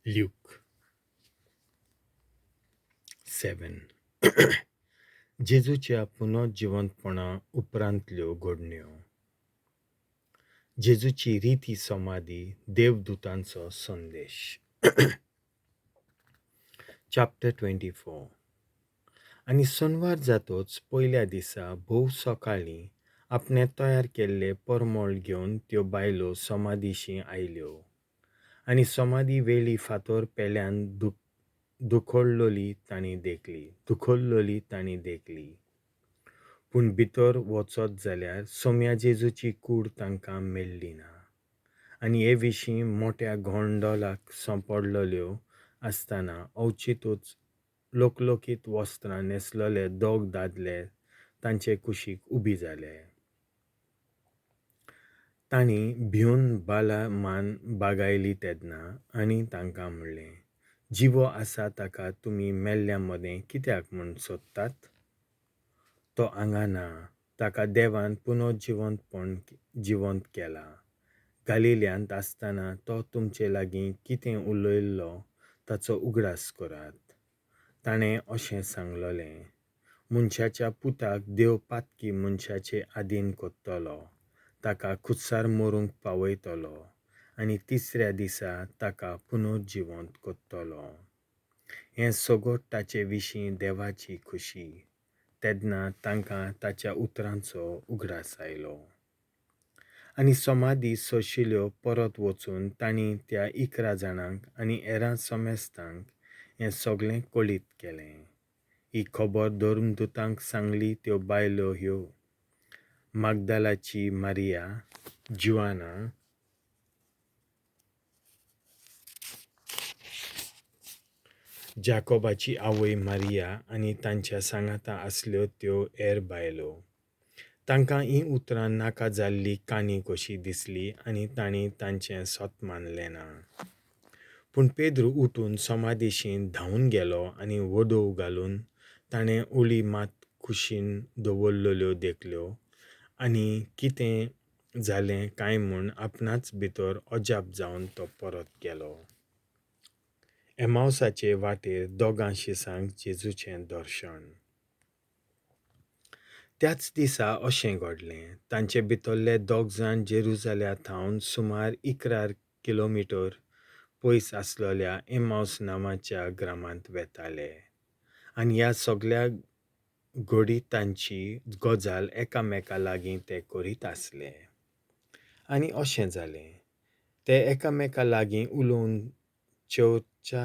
Luk 7 जेजूच्या पुनर्जिवंतपणा उपरांतल्यो घडण्यो. जेजूची रीती समाधी देवदूतांचो संदेश. चॅप्टर 24. आनी सोनवार जातोच पयल्या दिसा भोव सकाळीं आपणे तयार केल्ले परमळ घेवन त्यो बायलो समाधीशी आयल्यो. आनी समाधी वेळी फातर पेल्यान दुखोळ्ळोली तांणी देखली. पूण भितर वचत जाल्यार सोम्या जेजूची कूड तांकां मेळ्ळी ना. आनी हे विशीं मोठ्या गोंडोलाक सांपडलेल्यो आसतना अवचितूच लोकलोकीत वस्त्रां न्हेसलेले दोग दादले तांचे कुशीक उबी जाले. तांणी भिवन मान बगाili तednam आनी तांकां म्हणलें, जिवो आसा ताका तुमी mel'leam मदें कित्याक म्हूण सोदतात? तो हांगा ना, ताका देवान जिवंत केला. गालिल्यांत आसतना तो तुमचे लागीं कितें उलोयल्लो ताचो उगडास करात. ताणें अशें सांगलोलें, मनशाच्या पुताक देव पातकी मनशाचे आदीन कोत्तलो, ताका खुर्सार मरूंक पावयतलो आनी तिसऱ्या दिसा ताका पुनर्जिवंत कोत्तलो. हें सôdtaचे विशीं देवाची khu-xi. तेन्ना तांकां ताच्या उतरांचो उगडास आयलो. आनी समाधी सोशिल्यो परत वचून तांणी त्या 11 जाणांक आनी हेरां सोमेस्तांक हें सगळें कळीत केलें. ही खबर धर्मदूतांक सांगली त्यो बायलो ह्यो: मागदालाची मारिया, जुआना, जाकोबाची आवय मारिया आनी तांच्या सांगाता आसल्यो त्यो हेर बायलो. तांकां ही उतरां नाका जाल्ली काणी कशी दिसली आनी तांणी तांचें सोत मानलें ना. पूण पेद्रू उठून समाधीशीं धांवन गेलो आनी वोडोव घालून ताणें उळी मात कुशीन दवरलेल्यो देखल्यो आनी कितें जालें काय म्हूण आपणाच भितर अजाप जावन तो परत गेलो. एमावसाचे वाटेर दोगां शिसांक जेजूचें दर्शन. त्याच दिसा अशें घडलें. तांचे भितरले दोग जाण जेरुजाल्या थावन सुमार 11 किलोमीटर पयस आसलेल्या एमावस नांवाच्या ग्रामांत वेताले. आनी ह्या सगळ्या घोडितांची गजाल एकामेका लागीं ते करीत आसले. आनी अशें जालें, ते एकामेका लागीं उलोवन चर्चा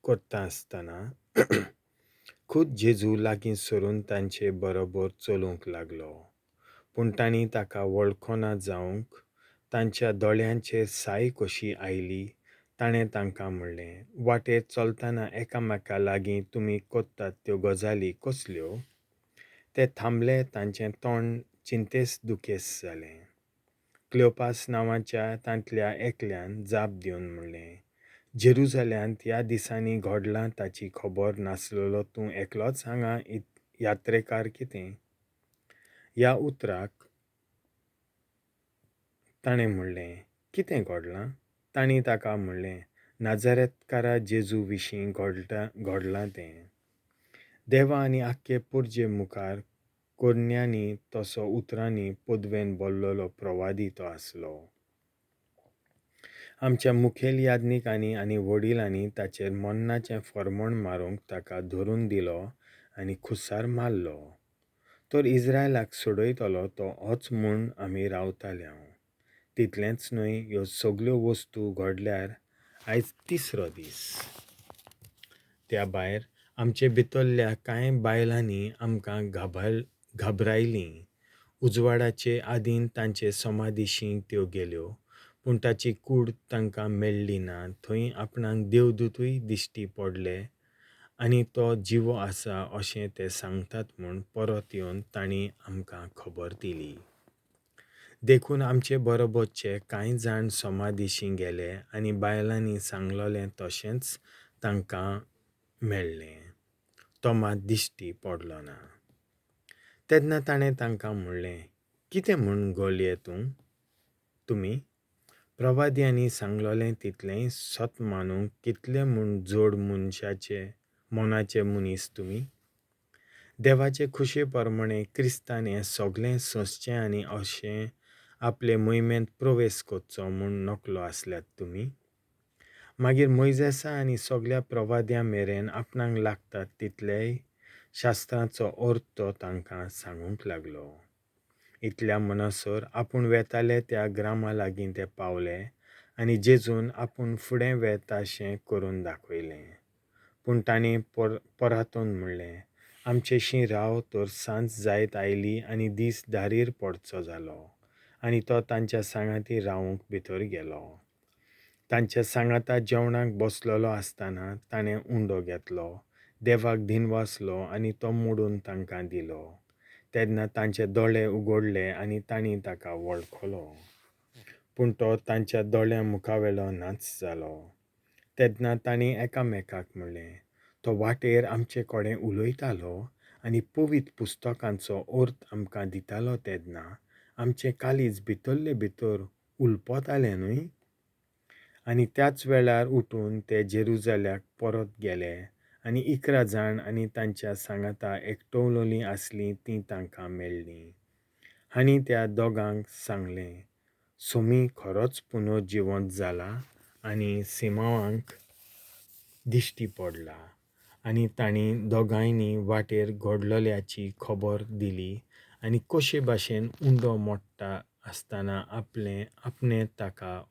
करता आसतना खूद जेजू लागीं सरून तांचे बरोबर चलूंक लागलो. पूण तांणी ताका वळखना जावंक तांच्या दोळ्यांचेर साय कशी आयली. ताणें तांकां म्हणलें, वाटेर चलतना एकामेका लागीं तुमी कोत्तात त्यो गजाली कसल्यो? ते थांबले. तांचें तोंड चिंतेस दुखेस जालें. क्लेओपास नांवाच्या तांतल्या एकल्यान जाप दिवन म्हणलें, जेरुजाल्यांत ह्या दिसांनी घडलां ताची खबर नासलेलो तूं एकलोच हांगा यात्रेकार कितें? ह्या उतराक ताणें म्हणलें, कितें घडलां? तांणी ताका म्हणलें, नाजारेतकारा जेजू विशीं घडलां तें. देवा आनी आख्खे पुर्जे मुखार कोडण्यांनी तसो उतरांनी पदवेन बोल्लोलो प्रवादी तो आसलो. आमच्या मुखेल याजनीकांनी आनी वडिलांनी ताचेर मन्नाचें फर्मण मारूंक ताका धरून दिलो आनी खुर्सार मारलो. तर इस्रायलाक सोडयतलो तो होच म्हूण आमी रावताल्यो. तितलेंच न्हय, ह्यो सगळ्यो वस्तू घडल्यार आयज तिसरो दीस. त्या भायर आमचे भितरल्या कांय बायलांनी आमकां घाबरायलीं. उजवाडाचे आदीन तांचे समाधीशीं त्यो गेल्यो, पूण ताची कूड तांकां मेळ्ळी ना. थंय आपणाक देवदूतूय दिश्टी पडले आनी तो जिवो आसा अशें ते सांगतात म्हूण परत येवन तांणी आमकां खबर दिली. देखून आमचे बरोबरचे कांय जाण समाधीशीं गेले आनी बायलांनी सांगलोलें तशेंच तांकां मेळ्ळें. तो मात दिश्टी पडलो ना. तेन्ना ताणें तांकां म्हणलें, कितें म्हूण घोळये तुमी? प्रवाद्यांनी सांगलोलें तितलें सत मानूंक कितले म्हूण जोड मोनाचे मनीस तुमी. देवाचे खुशे प्रमाणे क्रिस्तान हें सगळें सोंसचें आनी अशें आपले मोहिमेंत प्रवेश करचो म्हूण नकलो आसल्यात तुमी. मागीर मोइजेसा आनी सगळ्या प्रवाद्यां मेरेन आपणाक लागतात तितलेय शास्त्राचो अर्थ तो तांकां सांगूंक लागलो. इतल्या मनसोर आपूण वेताले त्या ग्रामा लागीं ते पावले आनी जेजून आपूण फुडें वेताशें करून दाखयलें. पूण तांणी परतून म्हणलें, आमचेशीं राव तर सांज जायत आयली आनी दीस दारीर पडचो जालो. आनी तो तांच्या सांगाती रावूंक भितर गेलो. तांच्या सांगाता जेवणाक बसलोलो आसतना ताणें उंडो घेतलो, देवाक दिनवासलो आनी तो मोडून तांकां दिलो. तेन्ना तांचे दोळे उगडले आनी तांणी ताका वळखलो. पूण तो तांच्या दोळ्यां मुखावेलो नाच जालो. तेन्ना तांणी एकामेकाक म्हणलें, तो वाटेर आमचे कडेन उलयतालो आनी पवित्र पुस्तकांचो अर्थ आमकां दितालो तेन्ना आमचें काळीज भितरले भितर उलपतालें न्हय. आनी त्याच वेळार उठून ते जेरुजाल्याक परत गेले आनी 11 जाण आनी तांच्या सांगाता एकटवलोलीं आसलीं तीं तांकां मेळ्ळीं. हांणी त्या दोगांक सांगलें, सोमी खरोच पुनर्जिवंत जाला आनी सिमावांक दिश्टी पडला. आनी तांणी दोगांयनी वाटेर घडलोल्याची खबर दिली आनी कशे भाशेन उंडो मोडटा आसतना आपणें ताका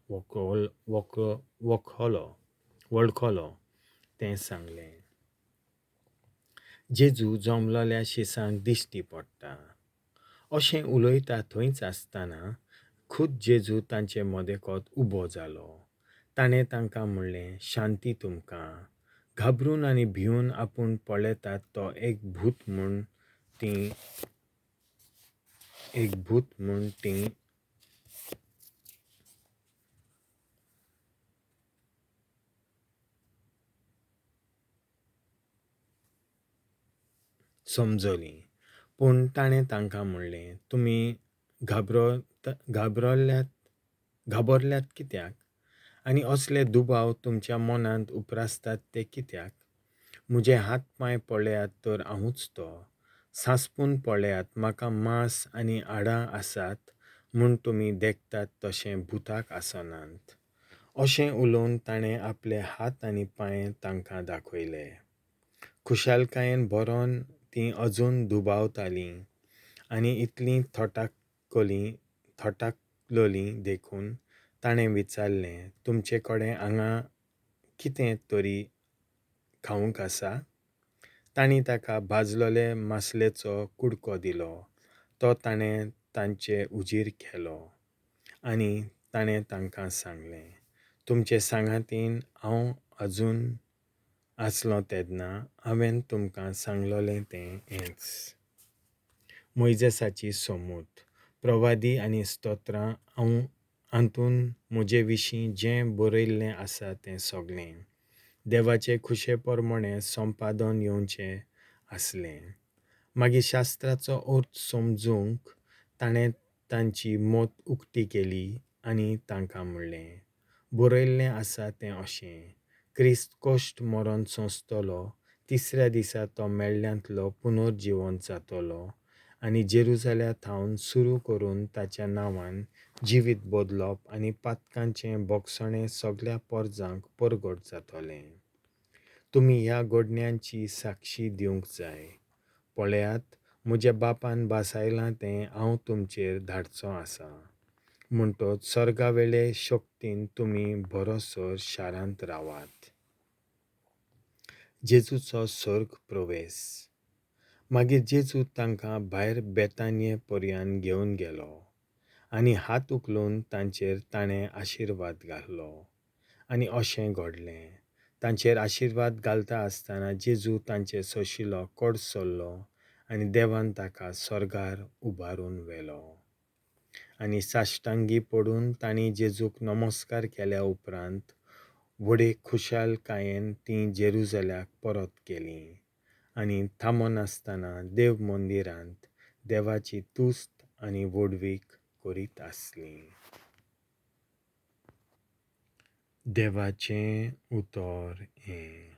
वळखलो तें सांगलें. जेजू जमलोल्या शिसांक दिश्टी पडटा. अशें उलयता थंयच आसतना खूद जेजू तांचे मदेकोत उबो जालो. ताणें तांकां म्हणलें, शांती तुमकां. घाबरून आनी भिवन आपूण पळयतात तो एक भूत म्हूण तीं समजलीं. पूण ताणें तांकां म्हणलें, तुमी घाबरल्यात कित्याक? आनी असले दुबाव तुमच्या मनांत उपरासतात ते कित्याक? म्हजे हात पांय पळयात तर हांवूच तो. सांसपून पळयात म्हाका मांस आनी हाडां आसात म्हूण तुमी देखतात तशें भुताक आसनात. अशें उलोवन ताणें आपले हात आनी पांय तांकां दाखयले. खुशालकायेन भरोन तीं अजून दुबावतालीं आनी इतलीं थटाकलोलीं देखून ताणें विचारलें, तुमचे कडेन हांगा कितें तरी खावंक आसा? तांणी ताका भाजलोले मासलेचो कुडको दिलो. तो ताणें तांचे उजीर केलो आनी ताणें तांकां सांगलें, तुमचे सांगातीन हांव आजून आसलों तेन्ना हांवें तुमकां सांगलोलें तें हेंच. मोइजेसाची समूत, प्रवादी आनी स्तोत्रां हातून म्हजे विशीं जें बरयल्लें आसा तें सगळें देवाचे खुशे प्रमाणे संपादन येवचें आसलें. मागीर शास्त्राचो अर्थ समजूंक ताणें तांची मोत उक्ती केली आनी तांकां म्हणलें, बरयल्लें आसा तें अशें, क्रिस्त कश्ट मरोन सोंसतलो, तिसऱ्या दिसा तो mel'leamंतलो पुनर्जिवंत जातलो आनी जेरुजाल्या थावन सुरू करून ताच्या नांवान जिवीत बदलप आनी पातकांचें बोगसणें सगळ्या परजांक परगट जातलें. तुमी ह्या घडण्यांची साक्षी दिवंक जाय. पळयात, म्हज्या बापान बासायलां तें हांव तुमचेर धाडचो आसा. म्हणटच सर्गावेले शक्तीन तुमी भरोसोर शारांत रावात. जेजूचो सर्ग प्रवेश. मागीर जेजू तांकां भायर बेतानिये पर्यंत घेवन गेलो आनी हात उखलून तांचेर ताणें आशिर्वाद घालो. आनी अशें घडलें. तांचेर आशिर्वाद घालता आसतना जेजू तांचे सोशिलो कड सरलो आनी देवान ताका सर्गार उबारून व्हेलो. आनी साश्टांगी पडून तांणी जेजूक नमस्कार केल्या उपरांत व्हडे खुशालकायेन तीं जेरुजाल्याक परत गेलीं आनी थांबनासतना देव मंदिरांत देवाची तुस्त आनी व्हडवीक करीत आसलीं. देवाचें उतर हें.